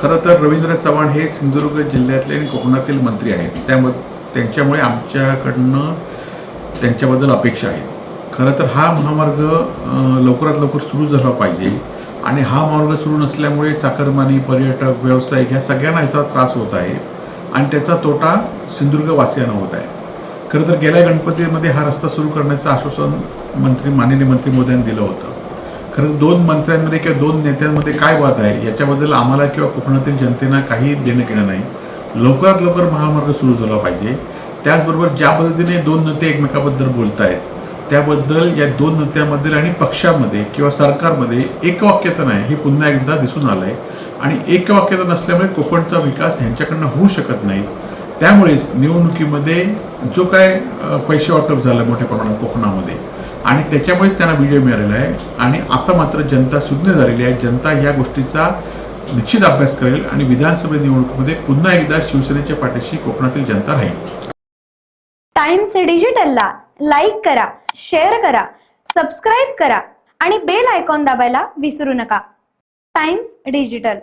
खरं तर रवींद्र चव्हाण हे सिंधुदुर्ग जिल्ह्यातले आणि कोकणातील मंत्री आहेत. त्यांच्यामुळे आमच्याकडनं त्यांच्याबद्दल अपेक्षा आहे. खरं तर हा महामार्ग लवकरात लवकर सुरू झाला पाहिजे आणि हा मार्ग सुरू नसल्यामुळे चाकरमानी, पर्यटक, व्यावसायिक ह्या सगळ्यांना याचा त्रास होत आहे आणि त्याचा तोटा सिंधुदुर्गवासियांना होत आहे. खरं तर गेल्या गणपतीमध्ये हा रस्ता सुरू करण्याचं आश्वासन माननीय मंत्री महोदयांनी दिलं होतं. खरं दोन मंत्र्यांमध्ये किंवा दोन नेत्यांमध्ये काय वाद आहे याच्याबद्दल आम्हाला किंवा कोकणातील जनतेला काही देणं घेणं नाही. लवकरात लवकर महामार्ग सुरू झाला पाहिजे. त्याचबरोबर ज्या पद्धतीने दोन नेते एकमेकाबद्दल बोलत आहेत त्याबद्दल या दोन नेत्यांमधील आणि पक्षामध्ये किंवा सरकारमध्ये एकवाक्यता नाही हे पुन्हा एकदा दिसून आलं आहे आणि एकवाक्यता नसल्यामुळे कोकणचा विकास ह्यांच्याकडनं होऊ शकत नाही. त्यामुळेच निवडणुकीमध्ये जो काय पैसे वाटप झालं मोठ्या प्रमाणात कोकणामध्ये आणि त्याच्यामुळेच त्यांना विजय मिळालेला आहे आणि आता मात्र जनता सुज्ञ झालेली आहे. जनता या गोष्टीचा निश्चित अभ्यास करेल आणि विधानसभा निवडणुकीमध्ये पुन्हा एकदा शिवसेनेच्या पाठीशी कोकणातील जनता राहील. टाइम्स डिजिटलला लाईक करा, शेअर करा, सबस्क्राईब करा आणि बेल आयकॉन दाबायला विसरू नका. Times digital.